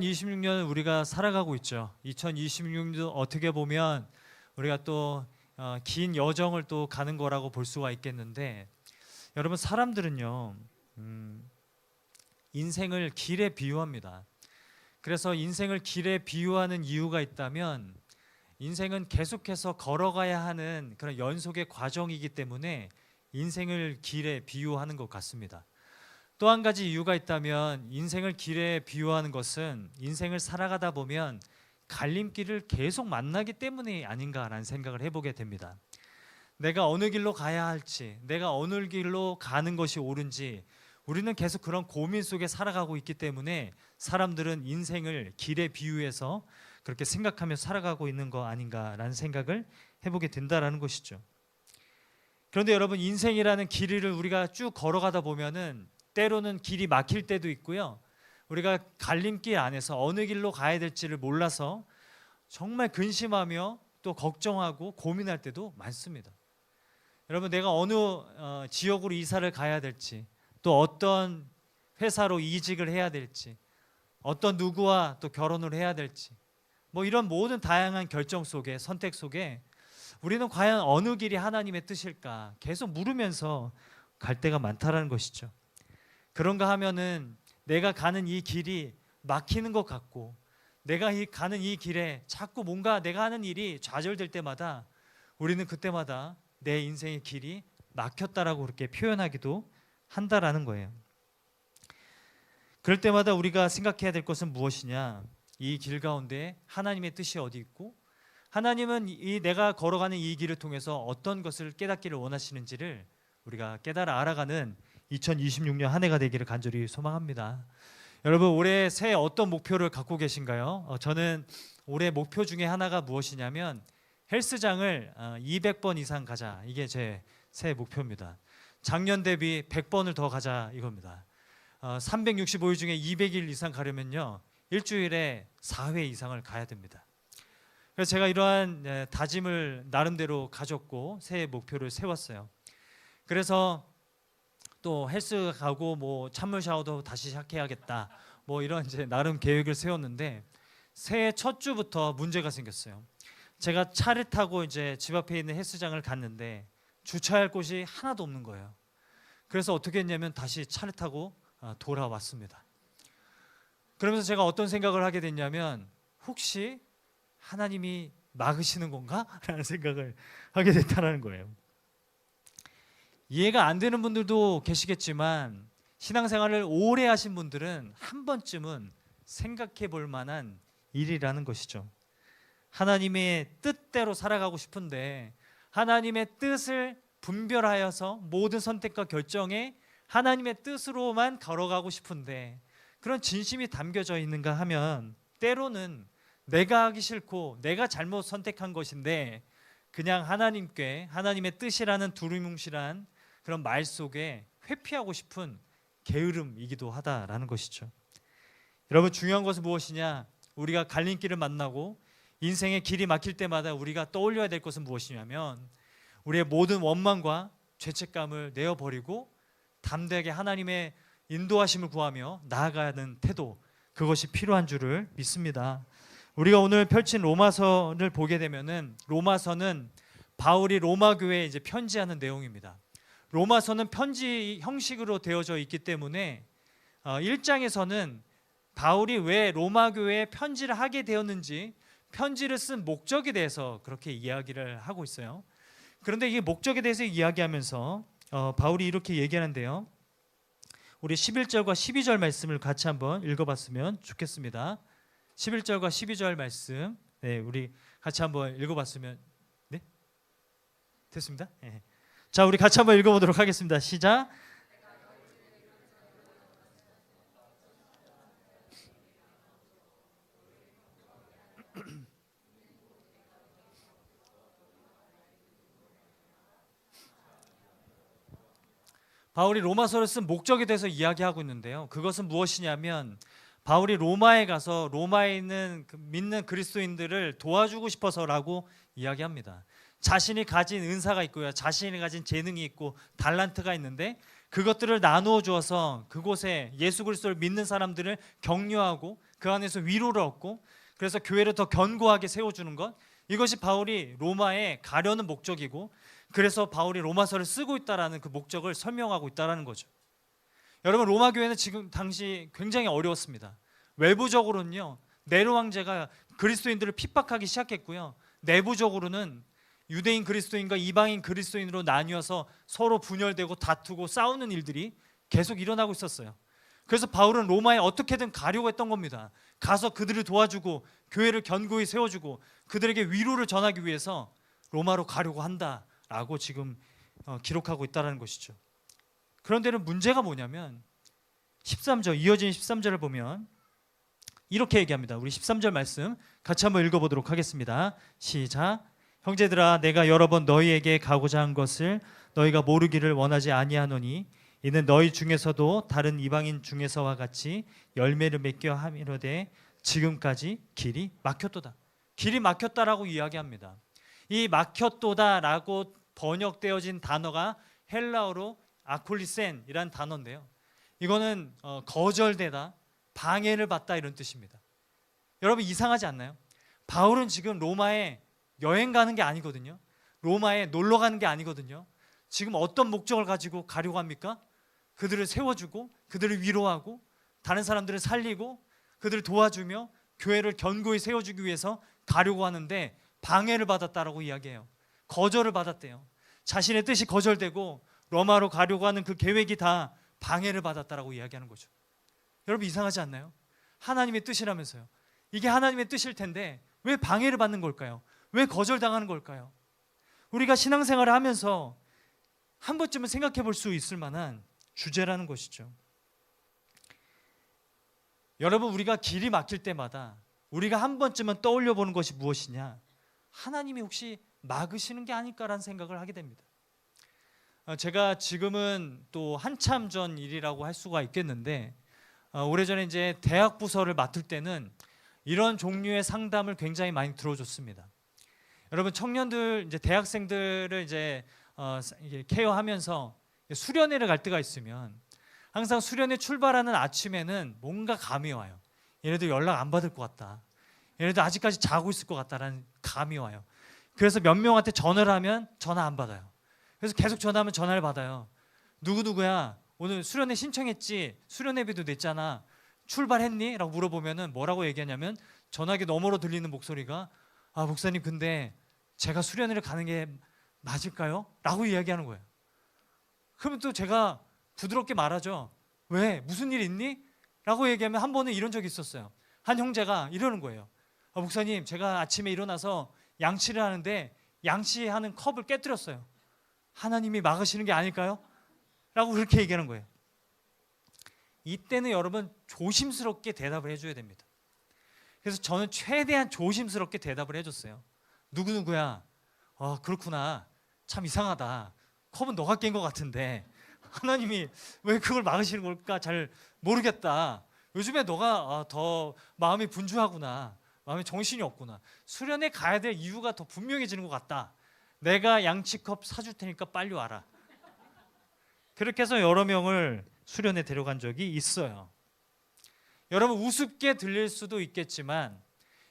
2026년 우리가 살아가고 있죠. 2026년도 어떻게 보면 우리가 또 긴 여정을 또 가는 거라고 볼 수가 있겠는데, 여러분, 사람들은요 인생을 길에 비유합니다. 그래서 인생을 길에 비유하는 이유가 있다면, 인생은 계속해서 걸어가야 하는 그런 연속의 과정이기 때문에 인생을 길에 비유하는 것 같습니다. 또 한 가지 이유가 있다면, 인생을 길에 비유하는 것은 인생을 살아가다 보면 갈림길을 계속 만나기 때문이 아닌가라는 생각을 해보게 됩니다. 내가 어느 길로 가야 할지, 내가 어느 길로 가는 것이 옳은지, 우리는 계속 그런 고민 속에 살아가고 있기 때문에 사람들은 인생을 길에 비유해서 그렇게 생각하며 살아가고 있는 거 아닌가라는 생각을 해보게 된다라는 것이죠. 그런데 여러분, 인생이라는 길을 우리가 쭉 걸어가다 보면은 때로는 길이 막힐 때도 있고요, 우리가 갈림길 안에서 어느 길로 가야 될지를 몰라서 정말 근심하며 또 걱정하고 고민할 때도 많습니다. 여러분, 내가 어느 지역으로 이사를 가야 될지, 또 어떤 회사로 이직을 해야 될지, 어떤 누구와 또 결혼을 해야 될지, 뭐 이런 모든 다양한 결정 속에, 선택 속에 우리는 과연 어느 길이 하나님의 뜻일까 계속 물으면서 갈 때가 많다라는 것이죠. 그런가 하면은 내가 가는 이 길이 막히는 것 같고, 내가 가는 이 길에 자꾸 뭔가 내가 하는 일이 좌절될 때마다 우리는 그때마다 내 인생의 길이 막혔다라고 그렇게 표현하기도 한다라는 거예요. 그럴 때마다 우리가 생각해야 될 것은 무엇이냐? 이 길 가운데 하나님의 뜻이 어디 있고, 하나님은 이 내가 걸어가는 이 길을 통해서 어떤 것을 깨닫기를 원하시는지를 우리가 깨달아 알아가는 2026년 한 해가 되기를 간절히 소망합니다. 여러분, 올해 새해 어떤 목표를 갖고 계신가요? 저는 올해 목표 중에 하나가 무엇이냐면 헬스장을 200번 이상 가자, 이게 제 새해 목표입니다. 작년 대비 100번을 더 가자 이겁니다. 365일 중에 200일 이상 가려면요, 일주일에 4회 이상을 가야 됩니다. 그래서 제가 이러한 다짐을 나름대로 가졌고 새해 목표를 세웠어요. 그래서 또 헬스 가고 뭐 찬물 샤워도 다시 시작해야겠다, 뭐 이런 이제 나름 계획을 세웠는데, 새해 첫 주부터 문제가 생겼어요. 제가 차를 타고 이제 집 앞에 있는 헬스장을 갔는데 주차할 곳이 하나도 없는 거예요. 그래서 어떻게 했냐면 다시 차를 타고 돌아왔습니다. 그러면서 제가 어떤 생각을 하게 됐냐면, 혹시 하나님이 막으시는 건가? 라는 생각을 하게 됐다는 거예요. 이해가 안 되는 분들도 계시겠지만, 신앙생활을 오래 하신 분들은 한 번쯤은 생각해 볼 만한 일이라는 것이죠. 하나님의 뜻대로 살아가고 싶은데, 하나님의 뜻을 분별하여서 모든 선택과 결정에 하나님의 뜻으로만 걸어가고 싶은데, 그런 진심이 담겨져 있는가 하면 때로는 내가 하기 싫고 내가 잘못 선택한 것인데 그냥 하나님께, 하나님의 뜻이라는 두루뭉실한 그런 말 속에 회피하고 싶은 게으름이기도 하다라는 것이죠. 여러분, 중요한 것은 무엇이냐? 우리가 갈림길을 만나고 인생의 길이 막힐 때마다 우리가 떠올려야 될 것은 무엇이냐면, 우리의 모든 원망과 죄책감을 내어버리고 담대하게 하나님의 인도하심을 구하며 나아가는 태도, 그것이 필요한 줄을 믿습니다. 우리가 오늘 펼친 로마서를 보게 되면은, 로마서는 바울이 로마 교회에 이제 편지하는 내용입니다. 로마서는 편지 형식으로 되어져 있기 때문에 1장에서는 바울이 왜 로마 교회에 편지를 하게 되었는지, 편지를 쓴 목적에 대해서 그렇게 이야기를 하고 있어요. 그런데 이 목적에 대해서 이야기하면서 바울이 이렇게 얘기하는데요, 우리 11절과 12절 말씀을 같이 한번 읽어봤으면 좋겠습니다. 11절과 12절 말씀, 우리 같이 한번 읽어봤으면, 네? 됐습니다. 네. 자, 우리 같이 한번 읽어보도록 하겠습니다. 시작. 바울이 로마서를 쓴 목적에 대해서 이야기하고 있는데요, 그것은 무엇이냐면, 바울이 로마에 가서 로마에 있는 믿는 그리스도인들을 도와주고 싶어서라고 이야기합니다. 자신이 가진 은사가 있고요, 자신이 가진 재능이 있고 달란트가 있는데 그것들을 나누어 주어서 그곳에 예수 그리스도를 믿는 사람들을 격려하고 그 안에서 위로를 얻고 그래서 교회를 더 견고하게 세워주는 것, 이것이 바울이 로마에 가려는 목적이고 그래서 바울이 로마서를 쓰고 있다라는 그 목적을 설명하고 있다라는 거죠. 여러분, 로마 교회는 지금 당시 굉장히 어려웠습니다. 외부적으로는요, 네로 황제가 그리스도인들을 핍박하기 시작했고요, 내부적으로는 유대인 그리스도인과 이방인 그리스도인으로 나뉘어서 서로 분열되고 다투고 싸우는 일들이 계속 일어나고 있었어요. 그래서 바울은 로마에 어떻게든 가려고 했던 겁니다. 가서 그들을 도와주고 교회를 견고히 세워주고 그들에게 위로를 전하기 위해서 로마로 가려고 한다라고 지금 기록하고 있다는 것이죠. 그런데는 문제가 뭐냐면 13절, 이어진 13절을 보면 이렇게 얘기합니다. 우리 13절 말씀 같이 한번 읽어보도록 하겠습니다. 시작. 형제들아, 내가 여러 번 너희에게 가고자 한 것을 너희가 모르기를 원하지 아니하노니 이는 너희 중에서도 다른 이방인 중에서와 같이 열매를 맺게 하미로되 지금까지 길이 막혔도다. 길이 막혔다라고 이야기합니다. 이 막혔도다라고 번역되어진 단어가 헬라어로 아콜리센이라는 단어인데요, 이거는 거절되다, 방해를 받다 이런 뜻입니다. 여러분, 이상하지 않나요? 바울은 지금 로마에 여행 가는 게 아니거든요. 로마에 놀러 가는 게 아니거든요. 지금 어떤 목적을 가지고 가려고 합니까? 그들을 세워주고 그들을 위로하고 다른 사람들을 살리고 그들을 도와주며 교회를 견고히 세워주기 위해서 가려고 하는데 방해를 받았다라고 이야기해요. 거절을 받았대요. 자신의 뜻이 거절되고 로마로 가려고 하는 그 계획이 다 방해를 받았다라고 이야기하는 거죠. 여러분, 이상하지 않나요? 하나님의 뜻이라면서요. 이게 하나님의 뜻일 텐데 왜 방해를 받는 걸까요? 왜 거절당하는 걸까요? 우리가 신앙생활을 하면서 한 번쯤은 생각해 볼 수 있을 만한 주제라는 것이죠. 여러분, 우리가 길이 막힐 때마다 우리가 한 번쯤은 떠올려 보는 것이 무엇이냐? 하나님이 혹시 막으시는 게 아닐까라는 생각을 하게 됩니다. 제가 지금은 또 한참 전 일이라고 할 수가 있겠는데 오래전에 이제 대학 부서를 맡을 때는 이런 종류의 상담을 굉장히 많이 들어줬습니다. 여러분, 청년들, 이제 대학생들을 이제 케어하면서 수련회를 갈 때가 있으면 항상 수련회 출발하는 아침에는 뭔가 감이 와요. 얘네들 연락 안 받을 것 같다. 얘네들 아직까지 자고 있을 것 같다라는 감이 와요. 그래서 몇 명한테 전화를 하면 전화 안 받아요. 그래서 계속 전화하면 전화를 받아요. 누구누구야, 오늘 수련회 신청했지? 수련회비도 냈잖아. 출발했니? 라고 물어보면은 뭐라고 얘기하냐면 전화기 너머로 들리는 목소리가 아, 목사님, 근데 제가 수련회를 가는 게 맞을까요? 라고 이야기하는 거예요. 그러면 또 제가 부드럽게 말하죠. 왜? 무슨 일 있니? 라고 얘기하면 한 번은 이런 적이 있었어요. 한 형제가 이러는 거예요. 아, 목사님, 제가 아침에 일어나서 양치를 하는데 양치하는 컵을 깨뜨렸어요. 하나님이 막으시는 게 아닐까요? 라고 그렇게 얘기하는 거예요. 이때는 여러분 조심스럽게 대답을 해줘야 됩니다. 그래서 저는 최대한 조심스럽게 대답을 해줬어요. 누구누구야? 그렇구나. 참 이상하다. 컵은 너가 깬 것 같은데 하나님이 왜 그걸 막으시는 걸까 잘 모르겠다. 요즘에 너가 더 마음이 분주하구나. 마음에 정신이 없구나. 수련회 가야 될 이유가 더 분명해지는 것 같다. 내가 양치컵 사줄 테니까 빨리 와라. 그렇게 해서 여러 명을 수련회 데려간 적이 있어요. 여러분, 우습게 들릴 수도 있겠지만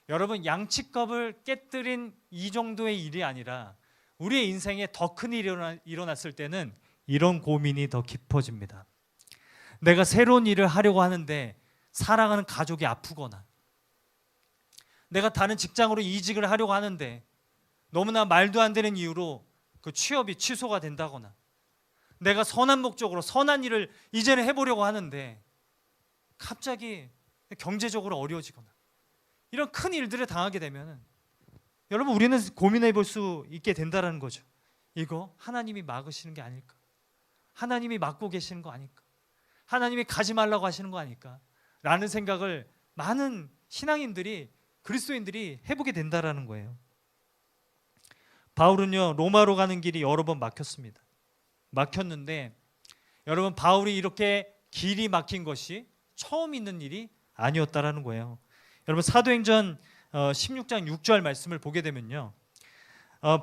여러분, 양치컵을 깨뜨린 이 정도의 일이 아니라 우리의 인생에 더 큰 일이 일어났을 때는 이런 고민이 더 깊어집니다. 내가 새로운 일을 하려고 하는데 사랑하는 가족이 아프거나, 내가 다른 직장으로 이직을 하려고 하는데 너무나 말도 안 되는 이유로 그 취업이 취소가 된다거나, 내가 선한 목적으로 선한 일을 이제는 해보려고 하는데 갑자기 경제적으로 어려워지거나, 이런 큰 일들을 당하게 되면 여러분, 우리는 고민해 볼 수 있게 된다는 거죠. 이거 하나님이 막으시는 게 아닐까? 하나님이 막고 계시는 거 아닐까? 하나님이 가지 말라고 하시는 거 아닐까? 라는 생각을 많은 신앙인들이, 그리스도인들이 해보게 된다는 거예요. 바울은요, 로마로 가는 길이 여러 번 막혔습니다. 막혔는데 여러분, 바울이 이렇게 길이 막힌 것이 처음 있는 일이 아니었다라는 거예요. 여러분, 사도행전 16장 6절 말씀을 보게 되면요,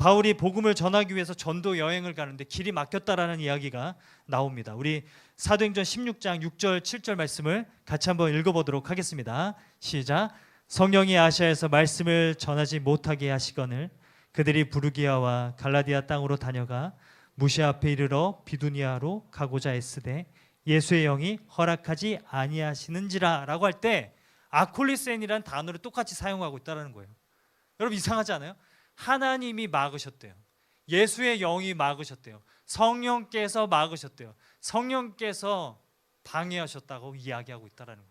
바울이 복음을 전하기 위해서 전도 여행을 가는데 길이 막혔다라는 이야기가 나옵니다. 우리 사도행전 16장 6절 7절 말씀을 같이 한번 읽어보도록 하겠습니다. 시작. 성령이 아시아에서 말씀을 전하지 못하게 하시거늘 그들이 부르기아와 갈라디아 땅으로 다녀가 무시아 앞에 이르러 비두니아로 가고자 애쓰되 예수의 영이 허락하지 아니하시는지라 라고 할 때 아콜리센이라는 단어를 똑같이 사용하고 있다는 거예요. 여러분 이상하지 않아요? 하나님이 막으셨대요. 예수의 영이 막으셨대요. 성령께서 막으셨대요. 성령께서 방해하셨다고 이야기하고 있다는 거예요.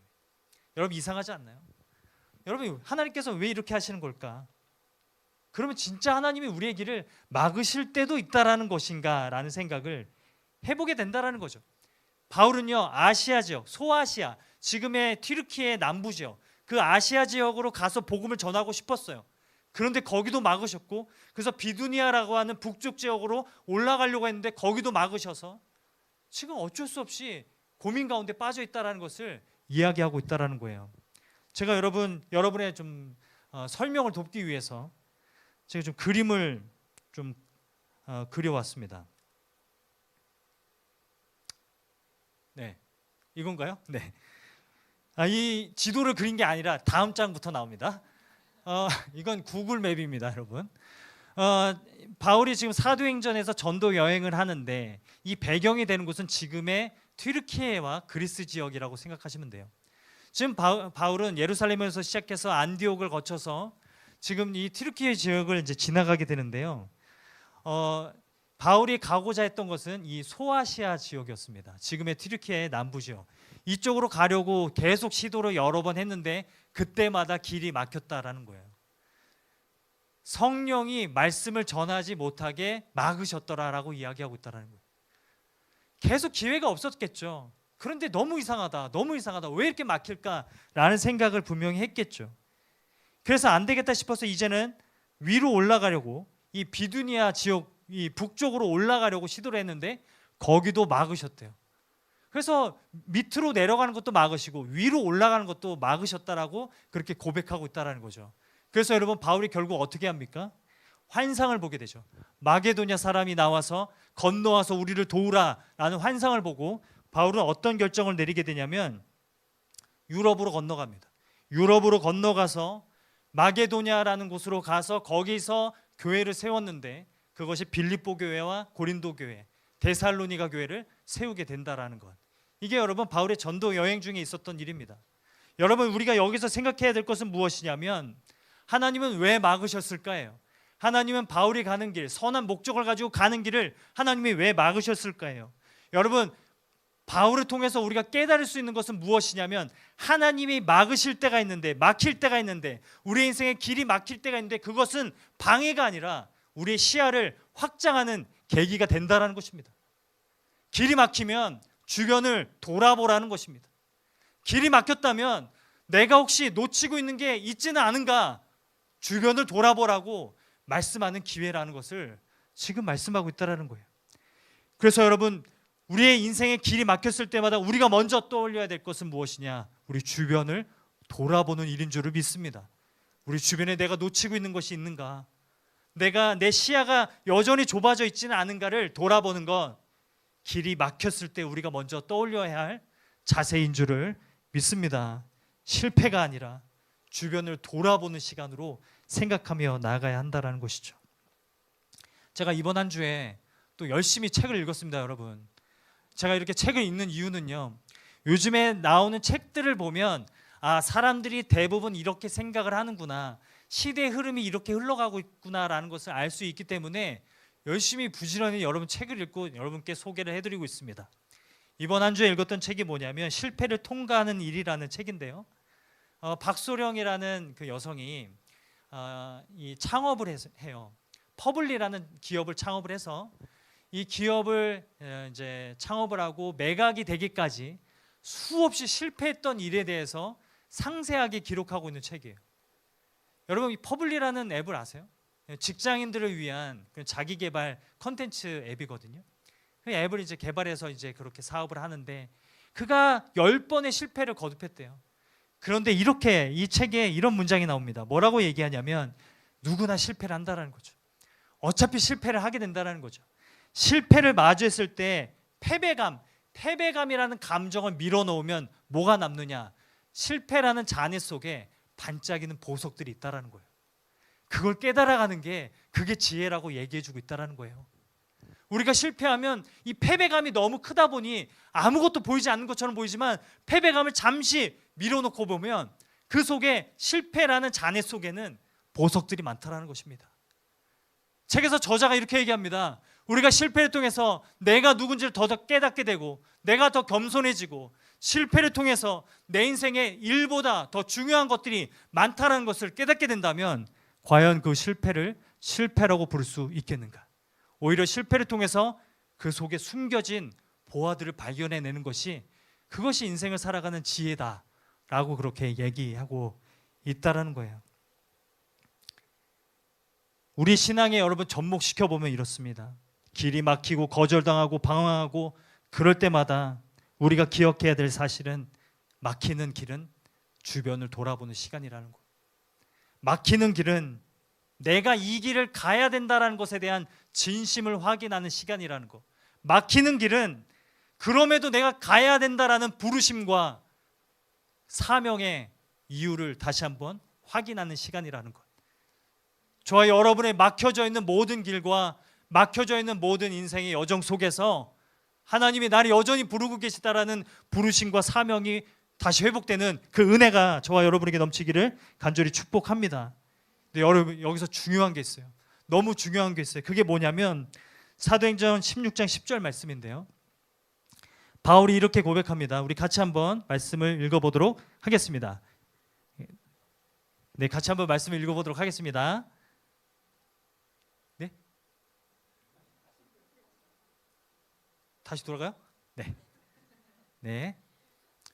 여러분 이상하지 않나요? 여러분 하나님께서 왜 이렇게 하시는 걸까? 그러면 진짜 하나님이 우리의 길을 막으실 때도 있다라는 것인가 라는 생각을 해보게 된다라는 거죠. 바울은요 아시아 지역, 소아시아, 지금의 튀르키예 남부 지역, 그 아시아 지역으로 가서 복음을 전하고 싶었어요. 그런데 거기도 막으셨고, 그래서 비두니아라고 하는 북쪽 지역으로 올라가려고 했는데 거기도 막으셔서 지금 어쩔 수 없이 고민 가운데 빠져 있다라는 것을 이야기하고 있다라는 거예요. 제가 여러분의 좀 설명을 돕기 위해서 제가 좀 그림을 좀 그려왔습니다. 네, 이건가요? 네. 이 지도를 그린 게 아니라 다음 장부터 나옵니다. 이건 구글 맵입니다, 여러분. 바울이 지금 사도행전에서 전도 여행을 하는데 이 배경이 되는 곳은 지금의 튀르키예와 그리스 지역이라고 생각하시면 돼요. 지금 바울은 예루살렘에서 시작해서 안디옥을 거쳐서 지금 이 튀르키예 지역을 이제 지나가게 되는데요. 바울이 가고자 했던 것은 이 소아시아 지역이었습니다. 지금의 튀르키예의 남부 지역. 이쪽으로 가려고 계속 시도를 여러 번 했는데 그때마다 길이 막혔다라는 거예요. 성령이 말씀을 전하지 못하게 막으셨더라라고 이야기하고 있다라는 거예요. 계속 기회가 없었겠죠. 그런데 너무 이상하다, 너무 이상하다, 왜 이렇게 막힐까라는 생각을 분명히 했겠죠. 그래서 안 되겠다 싶어서 이제는 위로 올라가려고 이 비두니아 지역, 이 북쪽으로 올라가려고 시도를 했는데 거기도 막으셨대요. 그래서 밑으로 내려가는 것도 막으시고 위로 올라가는 것도 막으셨다라고 그렇게 고백하고 있다라는 거죠. 그래서 여러분 바울이 결국 어떻게 합니까? 환상을 보게 되죠. 마게도냐 사람이 나와서 건너와서 우리를 도우라라는 환상을 보고 바울은 어떤 결정을 내리게 되냐면 유럽으로 건너갑니다. 유럽으로 건너가서 마게도냐라는 곳으로 가서 거기서 교회를 세웠는데 그것이 빌립보 교회와 고린도 교회, 데살로니가 교회를 세우게 된다라는 것. 이게 여러분 바울의 전도 여행 중에 있었던 일입니다. 여러분 우리가 여기서 생각해야 될 것은 무엇이냐면 하나님은 왜 막으셨을까요? 하나님은 바울이 가는 길, 선한 목적을 가지고 가는 길을 하나님이 왜 막으셨을까요? 여러분 바울을 통해서 우리가 깨달을 수 있는 것은 무엇이냐면 하나님이 막으실 때가 있는데, 막힐 때가 있는데, 우리 인생의 길이 막힐 때가 있는데 그것은 방해가 아니라 우리의 시야를 확장하는 계기가 된다는 것입니다. 길이 막히면 주변을 돌아보라는 것입니다. 길이 막혔다면 내가 혹시 놓치고 있는 게 있지는 않은가, 주변을 돌아보라고 말씀하는 기회라는 것을 지금 말씀하고 있다는 거예요. 그래서 여러분 우리의 인생의 길이 막혔을 때마다 우리가 먼저 떠올려야 될 것은 무엇이냐? 우리 주변을 돌아보는 일인 줄을 믿습니다. 우리 주변에 내가 놓치고 있는 것이 있는가? 내 시야가 여전히 좁아져 있지는 않은가를 돌아보는 건 길이 막혔을 때 우리가 먼저 떠올려야 할 자세인 줄을 믿습니다. 실패가 아니라 주변을 돌아보는 시간으로 생각하며 나아가야 한다는 것이죠. 제가 이번 한 주에 또 열심히 책을 읽었습니다, 여러분. 제가 이렇게 책을 읽는 이유는요, 요즘에 나오는 책들을 보면 사람들이 대부분 이렇게 생각을 하는구나, 시대의 흐름이 이렇게 흘러가고 있구나라는 것을 알 수 있기 때문에 열심히 부지런히 여러분 책을 읽고 여러분께 소개를 해드리고 있습니다. 이번 한 주에 읽었던 책이 뭐냐면 실패를 통과하는 일이라는 책인데요, 박소령이라는 그 여성이 이 창업을 해요. 퍼블리라는 기업을 창업을 해서 이 기업을 이제 창업을 하고 매각이 되기까지 수없이 실패했던 일에 대해서 상세하게 기록하고 있는 책이에요. 여러분 이 퍼블리라는 앱을 아세요? 직장인들을 위한 자기 개발 컨텐츠 앱이거든요. 그 앱을 이제 개발해서 이제 그렇게 사업을 하는데 그가 10번의 실패를 거듭했대요. 그런데 이렇게 이 책에 이런 문장이 나옵니다. 뭐라고 얘기하냐면 누구나 실패를 한다는 거죠. 어차피 실패를 하게 된다는 거죠. 실패를 마주했을 때 패배감, 패배감이라는 감정을 밀어넣으면 뭐가 남느냐? 실패라는 잔해 속에 반짝이는 보석들이 있다라는 거예요. 그걸 깨달아가는 게 그게 지혜라고 얘기해주고 있다라는 거예요. 우리가 실패하면 이 패배감이 너무 크다 보니 아무것도 보이지 않는 것처럼 보이지만 패배감을 잠시 밀어놓고 보면 그 속에 실패라는 잔해 속에는 보석들이 많다라는 것입니다. 책에서 저자가 이렇게 얘기합니다. 우리가 실패를 통해서 내가 누군지를 더 깨닫게 되고 내가 더 겸손해지고 실패를 통해서 내 인생에 일보다 더 중요한 것들이 많다는 것을 깨닫게 된다면 과연 그 실패를 실패라고 부를 수 있겠는가? 오히려 실패를 통해서 그 속에 숨겨진 보화들을 발견해내는 것이 그것이 인생을 살아가는 지혜다라고 그렇게 얘기하고 있다라는 거예요. 우리 신앙에 여러분 접목시켜보면 이렇습니다. 길이 막히고 거절당하고 방황하고 그럴 때마다 우리가 기억해야 될 사실은 막히는 길은 주변을 돌아보는 시간이라는 거. 막히는 길은 내가 이 길을 가야 된다는 것에 대한 진심을 확인하는 시간이라는 거. 막히는 길은 그럼에도 내가 가야 된다라는 부르심과 사명의 이유를 다시 한번 확인하는 시간이라는 것. 저와 여러분의 막혀져 있는 모든 길과 막혀져 있는 모든 인생의 여정 속에서 하나님이 나를 여전히 부르고 계시다라는 부르심과 사명이 다시 회복되는 그 은혜가 저와 여러분에게 넘치기를 간절히 축복합니다. 근데 여러분 여기서 중요한 게 있어요. 너무 중요한 게 있어요. 그게 뭐냐면 사도행전 16장 10절 말씀인데요. 바울이 이렇게 고백합니다. 우리 같이 한번 말씀을 읽어보도록 하겠습니다. 네, 같이 한번 말씀을 읽어보도록 하겠습니다. 네? 다시 돌아가요? 네. 네.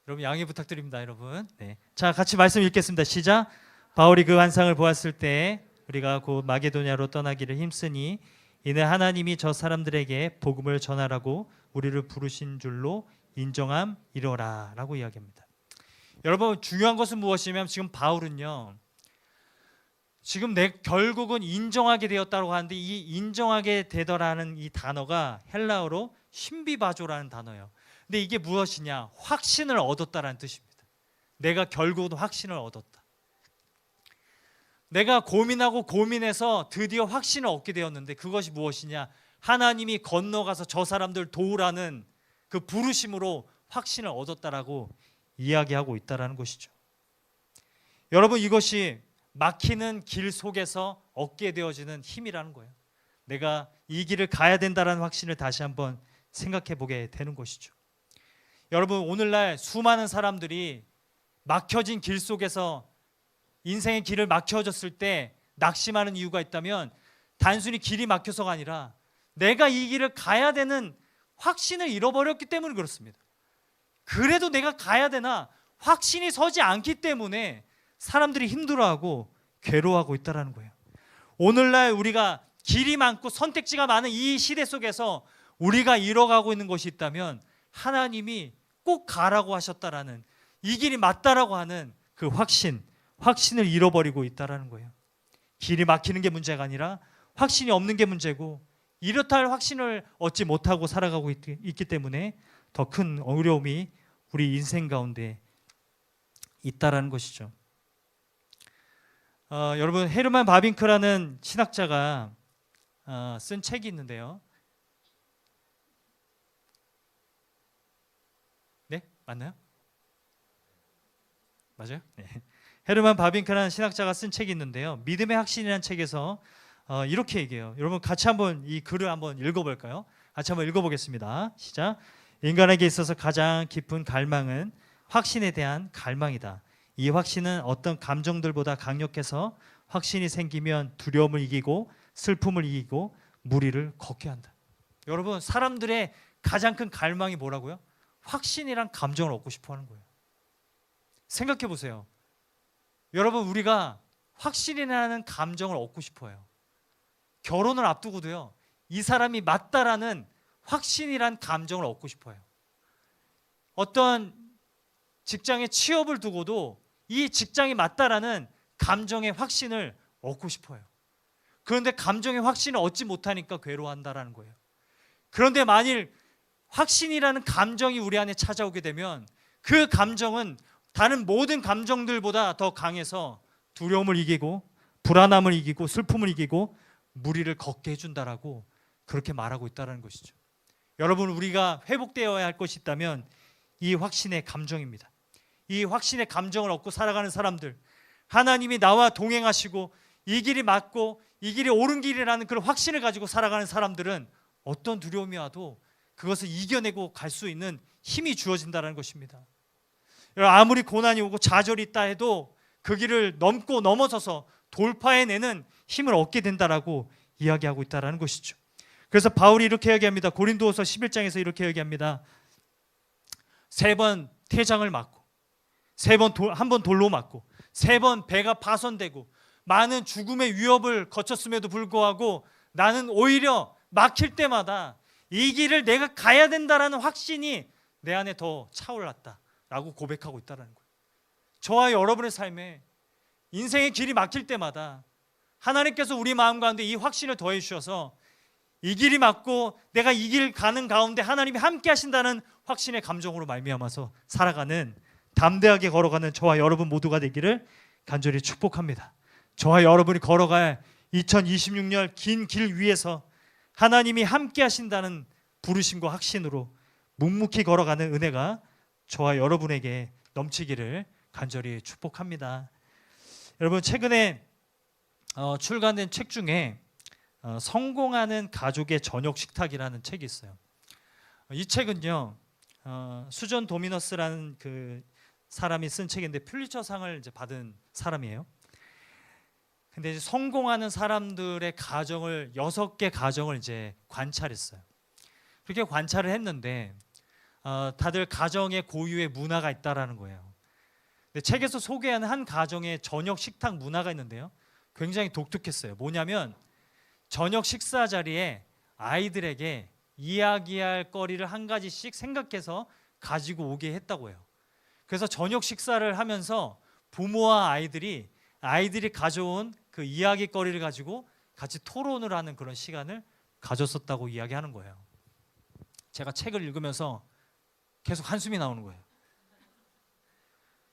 여러분 양해 부탁드립니다, 여러분. 네. 자, 같이 말씀 읽겠습니다. 시작. 바울이 그 환상을 보았을 때 우리가 곧 마게도냐로 떠나기를 힘쓰니 이는 하나님이 저 사람들에게 복음을 전하라고 우리를 부르신 줄로 인정함이로라 라고 이야기합니다. 여러분 중요한 것은 무엇이냐면 지금 바울은요 지금 결국은 인정하게 되었다고 하는데 이 인정하게 되더라는 이 단어가 헬라어로 신비바조라는 단어예요. 근데 이게 무엇이냐? 확신을 얻었다라는 뜻입니다. 내가 결국은 확신을 얻었다. 내가 고민하고 고민해서 드디어 확신을 얻게 되었는데 그것이 무엇이냐? 하나님이 건너가서 저 사람들 도우라는 그 부르심으로 확신을 얻었다라고 이야기하고 있다라는 것이죠. 여러분 이것이 막히는 길 속에서 얻게 되어지는 힘이라는 거예요. 내가 이 길을 가야 된다라는 확신을 다시 한번 생각해 보게 되는 것이죠. 여러분 오늘날 수많은 사람들이 막혀진 길 속에서 인생의 길을 막혀졌을 때 낙심하는 이유가 있다면 단순히 길이 막혀서가 아니라 내가 이 길을 가야 되는 확신을 잃어버렸기 때문에 그렇습니다. 그래도 내가 가야 되나 확신이 서지 않기 때문에 사람들이 힘들어하고 괴로워하고 있다는 거예요. 오늘날 우리가 길이 많고 선택지가 많은 이 시대 속에서 우리가 잃어가고 있는 것이 있다면 하나님이 꼭 가라고 하셨다라는 이 길이 맞다라고 하는 그 확신을 잃어버리고 있다는 거예요. 길이 막히는 게 문제가 아니라 확신이 없는 게 문제고 이렇다 할 확신을 얻지 못하고 살아가고 있기 때문에 더 큰 어려움이 우리 인생 가운데 있다라는 것이죠. 여러분 헤르만 바빙크라는 신학자가 쓴 책이 있는데요. 네? 맞나요? 맞아요? 네. 헤르만 바빙크라는 신학자가 쓴 책이 있는데요. 믿음의 확신이라는 책에서 이렇게 얘기해요. 여러분 같이 한번 이 글을 한번 읽어볼까요? 같이 한번 읽어보겠습니다. 시작. 인간에게 있어서 가장 깊은 갈망은 확신에 대한 갈망이다. 이 확신은 어떤 감정들보다 강력해서 확신이 생기면 두려움을 이기고 슬픔을 이기고 무리를 걷게 한다. 여러분 사람들의 가장 큰 갈망이 뭐라고요? 확신이란 감정을 얻고 싶어 하는 거예요. 생각해 보세요. 여러분 우리가 확신이라는 감정을 얻고 싶어요. 결혼을 앞두고도요. 이 사람이 맞다라는 확신이란 감정을 얻고 싶어요. 어떤 직장에 취업을 두고도 이 직장이 맞다라는 감정의 확신을 얻고 싶어요. 그런데 감정의 확신을 얻지 못하니까 괴로워한다라는 거예요. 그런데 만일 확신이라는 감정이 우리 안에 찾아오게 되면 그 감정은 다른 모든 감정들보다 더 강해서 두려움을 이기고 불안함을 이기고 슬픔을 이기고 무리를 걷게 해준다라고 그렇게 말하고 있다는 것이죠. 여러분, 우리가 회복되어야 할 것이 있다면 이 확신의 감정입니다. 이 확신의 감정을 얻고 살아가는 사람들, 하나님이 나와 동행하시고 이 길이 맞고 이 길이 옳은 길이라는 그런 확신을 가지고 살아가는 사람들은 어떤 두려움이 와도 그것을 이겨내고 갈 수 있는 힘이 주어진다는 것입니다. 아무리 고난이 오고 좌절이 있다 해도 그 길을 넘고 넘어서서 돌파해내는 힘을 얻게 된다라고 이야기하고 있다는 것이죠. 그래서 바울이 이렇게 이야기합니다. 고린도후서 11장에서 이렇게 이야기합니다. 3번 태장을 맞고, 한 번 돌로 맞고, 3번 배가 파손되고 많은 죽음의 위협을 거쳤음에도 불구하고 나는 오히려 막힐 때마다 이 길을 내가 가야 된다라는 확신이 내 안에 더 차올랐다라고 고백하고 있다는 거예요. 저와 여러분의 삶에 인생의 길이 막힐 때마다 하나님께서 우리 마음 가운데 이 확신을 더해 주셔서 이 길이 맞고 내가 이 길 가는 가운데 하나님이 함께 하신다는 확신의 감정으로 말미암아서 살아가는, 담대하게 걸어가는 저와 여러분 모두가 되기를 간절히 축복합니다. 저와 여러분이 걸어갈 2026년 긴 길 위에서 하나님이 함께 하신다는 부르심과 확신으로 묵묵히 걸어가는 은혜가 저와 여러분에게 넘치기를 간절히 축복합니다. 여러분, 최근에 출간된 책 중에 성공하는 가족의 저녁 식탁이라는 책이 있어요. 이 책은요, 수전 도미너스라는 그 사람이 쓴 책인데 퓰리처상을 이제 받은 사람이에요. 근데 이제 성공하는 사람들의 가정을 6개 가정을 이제 관찰했어요. 그렇게 관찰을 했는데 다들 가정의 고유의 문화가 있다라는 거예요. 근데 책에서 소개하는 한 가정의 저녁 식탁 문화가 있는데요, 굉장히 독특했어요. 뭐냐면 저녁 식사 자리에 아이들에게 이야기할 거리를 한 가지씩 생각해서 가지고 오게 했다고 해요. 그래서 저녁 식사를 하면서 부모와 아이들이 가져온 그 이야기거리를 가지고 같이 토론을 하는 그런 시간을 가졌었다고 이야기하는 거예요. 제가 책을 읽으면서 계속 한숨이 나오는 거예요.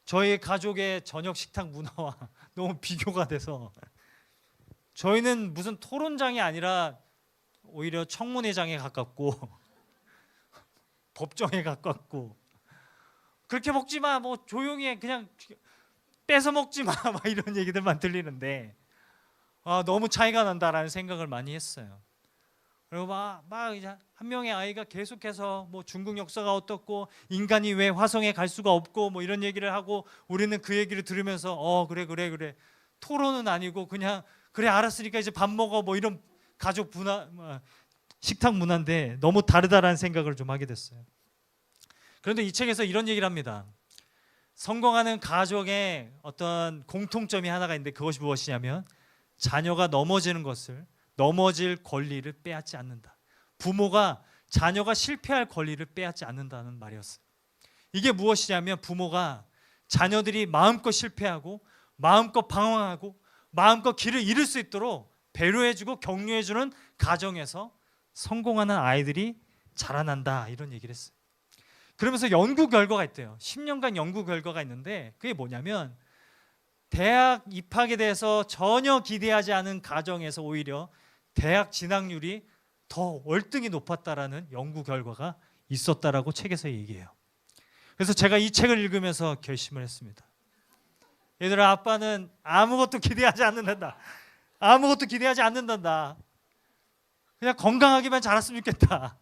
저희 가족의 저녁 식탁 문화와 너무 비교가 돼서 저희는 무슨 토론장이 아니라 오히려 청문회장에 가깝고 법정에 가깝고, 그렇게 먹지 마, 뭐 조용히 해, 그냥 뺏어 먹지 마, 막 이런 얘기들만 들리는데 너무 차이가 난다라는 생각을 많이 했어요. 그리고 막 이제 한 명의 아이가 계속해서 뭐 중국 역사가 어떻고 인간이 왜 화성에 갈 수가 없고 뭐 이런 얘기를 하고, 우리는 그 얘기를 들으면서 그래 토론은 아니고 그냥 그래 알았으니까 이제 밥 먹어, 뭐 이런 가족 문화, 식탁 문화인데 너무 다르다라는 생각을 좀 하게 됐어요. 그런데 이 책에서 이런 얘기를 합니다. 성공하는 가족의 어떤 공통점이 하나가 있는데 그것이 무엇이냐면 자녀가 넘어질 권리를 빼앗지 않는다. 부모가 자녀가 실패할 권리를 빼앗지 않는다는 말이었어요. 이게 무엇이냐면 부모가 자녀들이 마음껏 실패하고 마음껏 방황하고 마음껏 길을 잃을 수 있도록 배려해주고 격려해주는 가정에서 성공하는 아이들이 자라난다, 이런 얘기를 했어요. 그러면서 연구 결과가 있대요. 10년간 연구 결과가 있는데 그게 뭐냐면 대학 입학에 대해서 전혀 기대하지 않은 가정에서 오히려 대학 진학률이 더 월등히 높았다라는 연구 결과가 있었다라고 책에서 얘기해요. 그래서 제가 이 책을 읽으면서 결심을 했습니다. 얘들아, 아빠는 아무것도 기대하지 않는단다. 아무것도 기대하지 않는단다. 그냥 건강하게만 자랐으면 좋겠다.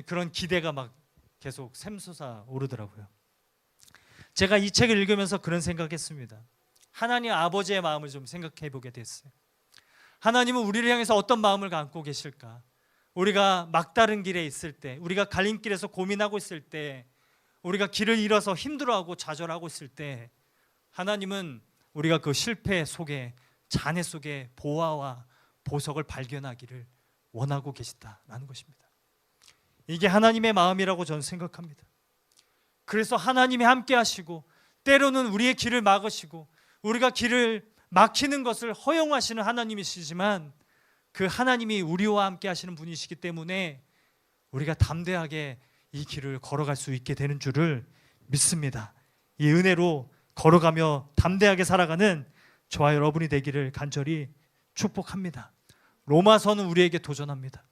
그런 기대가 막 계속 샘솟아 오르더라고요. 제가 이 책을 읽으면서 그런 생각했습니다. 하나님 아버지의 마음을 좀 생각해 보게 됐어요. 하나님은 우리를 향해서 어떤 마음을 갖고 계실까? 우리가 막다른 길에 있을 때, 우리가 갈림길에서 고민하고 있을 때, 우리가 길을 잃어서 힘들어하고 좌절하고 있을 때, 하나님은 우리가 그 실패 속에, 잔해 속에 보화와 보석을 발견하기를 원하고 계시다라는 것입니다. 이게 하나님의 마음이라고 저는 생각합니다. 그래서 하나님이 함께 하시고 때로는 우리의 길을 막으시고 우리가 길을 막히는 것을 허용하시는 하나님이시지만 그 하나님이 우리와 함께 하시는 분이시기 때문에 우리가 담대하게 이 길을 걸어갈 수 있게 되는 줄을 믿습니다. 이 은혜로 걸어가며 담대하게 살아가는 저와 여러분이 되기를 간절히 축복합니다. 로마서는 우리에게 도전합니다.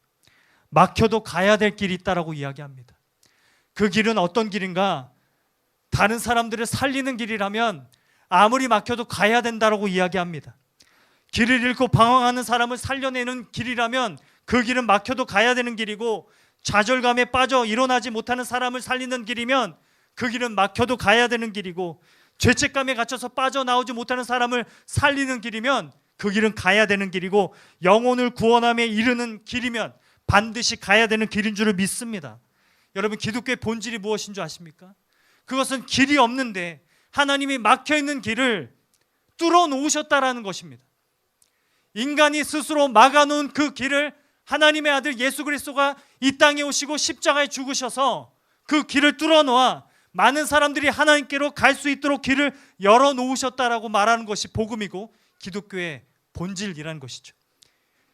막혀도 가야 될 길이 있다라고 이야기합니다. 그 길은 어떤 길인가? 다른 사람들을 살리는 길이라면 아무리 막혀도 가야 된다라고 이야기합니다. 길을 잃고 방황하는 사람을 살려내는 길이라면 그 길은 막혀도 가야 되는 길이고, 좌절감에 빠져 일어나지 못하는 사람을 살리는 길이면 그 길은 막혀도 가야 되는 길이고, 죄책감에 갇혀서 빠져나오지 못하는 사람을 살리는 길이면 그 길은 가야 되는 길이고, 영혼을 구원함에 이르는 길이면 반드시 가야 되는 길인 줄을 믿습니다. 여러분, 기독교의 본질이 무엇인 줄 아십니까? 그것은 길이 없는데 하나님이 막혀있는 길을 뚫어 놓으셨다라는 것입니다. 인간이 스스로 막아놓은 그 길을 하나님의 아들 예수 그리스도가 이 땅에 오시고 십자가에 죽으셔서 그 길을 뚫어 놓아 많은 사람들이 하나님께로 갈 수 있도록 길을 열어 놓으셨다라고 말하는 것이 복음이고 기독교의 본질이라는 것이죠.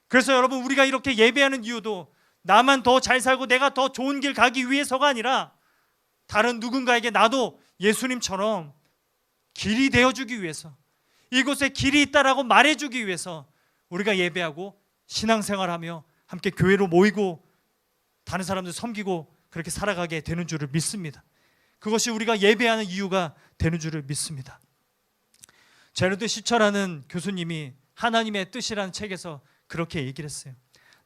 그래서 여러분, 우리가 이렇게 예배하는 이유도 나만 더 잘 살고 내가 더 좋은 길 가기 위해서가 아니라 다른 누군가에게 나도 예수님처럼 길이 되어주기 위해서, 이곳에 길이 있다라고 말해주기 위해서 우리가 예배하고 신앙생활하며 함께 교회로 모이고 다른 사람들 섬기고 그렇게 살아가게 되는 줄을 믿습니다. 그것이 우리가 예배하는 이유가 되는 줄을 믿습니다. 제너드 시처라는 교수님이 하나님의 뜻이라는 책에서 그렇게 얘기를 했어요.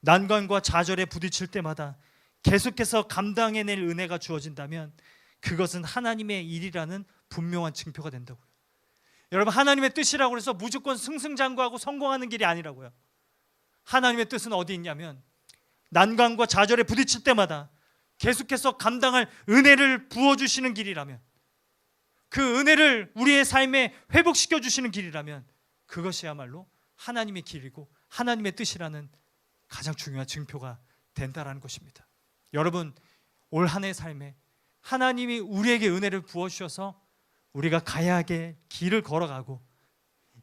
난관과 좌절에 부딪힐 때마다 계속해서 감당해낼 은혜가 주어진다면 그것은 하나님의 일이라는 분명한 증표가 된다고요. 여러분, 하나님의 뜻이라고 해서 무조건 승승장구하고 성공하는 길이 아니라고요. 하나님의 뜻은 어디 있냐면 난관과 좌절에 부딪힐 때마다 계속해서 감당할 은혜를 부어주시는 길이라면, 그 은혜를 우리의 삶에 회복시켜 주시는 길이라면 그것이야말로 하나님의 길이고 하나님의 뜻이라는 가장 중요한 증표가 된다라는 것입니다. 여러분, 올 한 해 삶에 하나님이 우리에게 은혜를 부어주셔서 우리가 가야 할 길을 걸어가고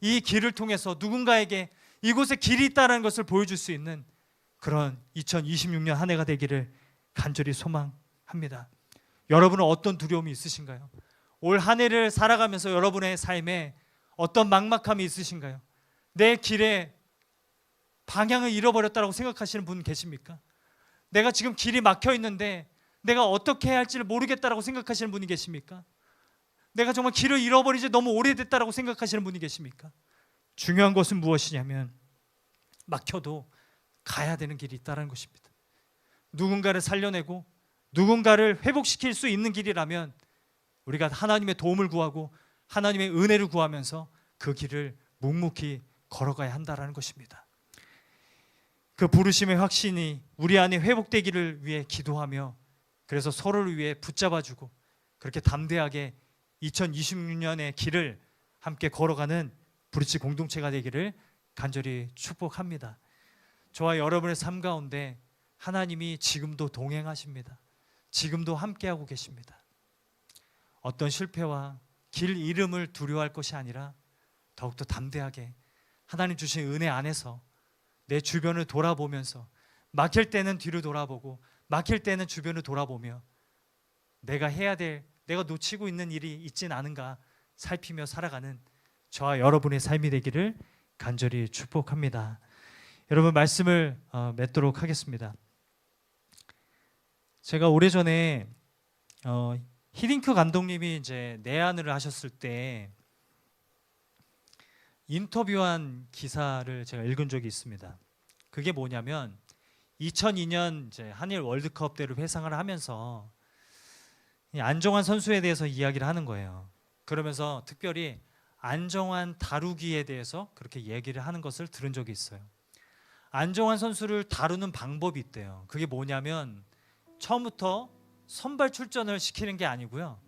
이 길을 통해서 누군가에게 이곳에 길이 있다는 것을 보여줄 수 있는 그런 2026년 한 해가 되기를 간절히 소망합니다. 여러분은 어떤 두려움이 있으신가요? 올 한 해를 살아가면서 여러분의 삶에 어떤 막막함이 있으신가요? 내 길에 방향을 잃어버렸다고 생각하시는 분 계십니까? 내가 지금 길이 막혀 있는데 내가 어떻게 해야 할지를 모르겠다라고 생각하시는 분이 계십니까? 내가 정말 길을 잃어버린 지 너무 오래됐다라고 생각하시는 분이 계십니까? 중요한 것은 무엇이냐면 막혀도 가야 되는 길이 있다는 것입니다. 누군가를 살려내고 누군가를 회복시킬 수 있는 길이라면 우리가 하나님의 도움을 구하고 하나님의 은혜를 구하면서 그 길을 묵묵히 걸어가야 한다는 것입니다. 그 부르심의 확신이 우리 안에 회복되기를 위해 기도하며, 그래서 서로를 위해 붙잡아주고 그렇게 담대하게 2026년의 길을 함께 걸어가는 브릿지 공동체가 되기를 간절히 축복합니다. 저와 여러분의 삶 가운데 하나님이 지금도 동행하십니다. 지금도 함께하고 계십니다. 어떤 실패와 길 잃음을 두려워할 것이 아니라 더욱더 담대하게 하나님 주신 은혜 안에서 내 주변을 돌아보면서, 막힐 때는 뒤를 돌아보고 막힐 때는 주변을 돌아보며 내가 해야 될, 내가 놓치고 있는 일이 있진 않은가 살피며 살아가는 저와 여러분의 삶이 되기를 간절히 축복합니다. 여러분, 말씀을 맺도록 하겠습니다. 제가 오래전에 히딩크 감독님이 이제 내한을 하셨을 때 인터뷰한 기사를 제가 읽은 적이 있습니다. 그게 뭐냐면 2002년 이제 한일 월드컵 때를 회상을 하면서 안정환 선수에 대해서 이야기를 하는 거예요. 그러면서 특별히 안정환 다루기에 대해서 그렇게 얘기를 하는 것을 들은 적이 있어요. 안정환 선수를 다루는 방법이 있대요. 그게 뭐냐면 처음부터 선발 출전을 시키는 게 아니고요,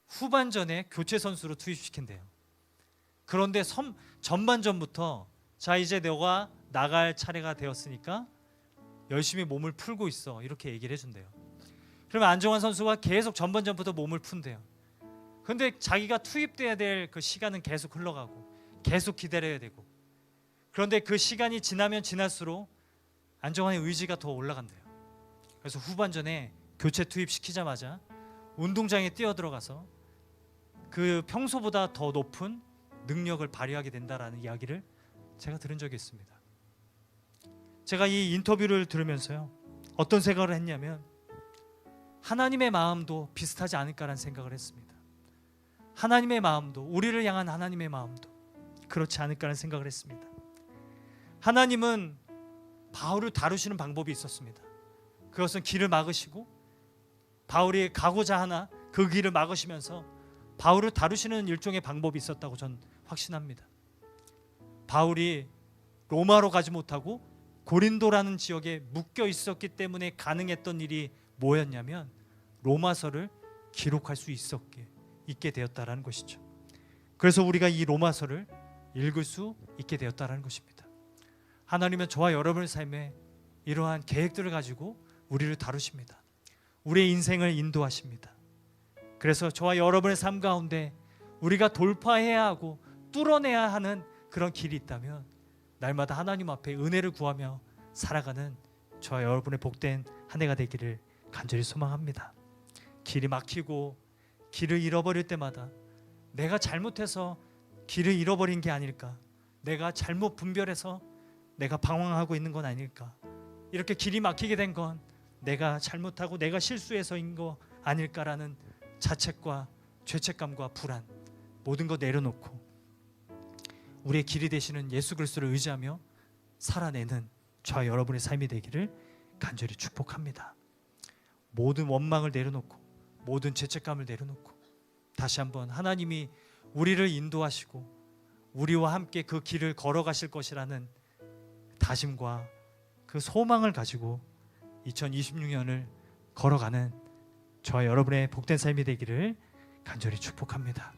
후반전에 교체 선수로 투입시킨대요. 그런데 전반전부터 자, 이제 너가 나갈 차례가 되었으니까 열심히 몸을 풀고 있어, 이렇게 얘기를 해준대요. 그러면 안정환 선수가 계속 전반전부터 몸을 푼대요. 근데 자기가 투입돼야 될 그 시간은 계속 흘러가고 계속 기다려야 되고, 그런데 그 시간이 지나면 지날수록 안정환의 의지가 더 올라간대요. 그래서 후반전에 교체 투입시키자마자 운동장에 뛰어들어가서 그 평소보다 더 높은 능력을 발휘하게 된다라는 이야기를 제가 들은 적이 있습니다. 제가 이 인터뷰를 들으면서요, 어떤 생각을 했냐면 하나님의 마음도 비슷하지 않을까라는 생각을 했습니다. 하나님의 마음도, 우리를 향한 하나님의 마음도 그렇지 않을까라는 생각을 했습니다. 하나님은 바울을 다루시는 방법이 있었습니다. 그것은 길을 막으시고 바울이 가고자 하나 그 길을 막으시면서 바울을 다루시는 일종의 방법이 있었다고 전 확신합니다. 바울이 로마로 가지 못하고 고린도라는 지역에 묶여 있었기 때문에 가능했던 일이 뭐였냐면 로마서를 기록할 수 있게 되었다라는 것이죠. 그래서 우리가 이 로마서를 읽을 수 있게 되었다라는 것입니다. 하나님은 저와 여러분의 삶에 이러한 계획들을 가지고 우리를 다루십니다. 우리의 인생을 인도하십니다. 그래서 저와 여러분의 삶 가운데 우리가 돌파해야 하고 뚫어내야 하는 그런 길이 있다면 날마다 하나님 앞에 은혜를 구하며 살아가는 저와 여러분의 복된 한 해가 되기를 간절히 소망합니다. 길이 막히고 길을 잃어버릴 때마다 내가 잘못해서 길을 잃어버린 게 아닐까, 내가 잘못 분별해서 내가 방황하고 있는 건 아닐까, 이렇게 길이 막히게 된 건 내가 잘못하고 내가 실수해서인 거 아닐까라는 자책과 죄책감과 불안, 모든 거 내려놓고 우리의 길이 되시는 예수 그리스도를 의지하며 살아내는 저와 여러분의 삶이 되기를 간절히 축복합니다. 모든 원망을 내려놓고 모든 죄책감을 내려놓고 다시 한번 하나님이 우리를 인도하시고 우리와 함께 그 길을 걸어가실 것이라는 다짐과 그 소망을 가지고 2026년을 걸어가는 저와 여러분의 복된 삶이 되기를 간절히 축복합니다.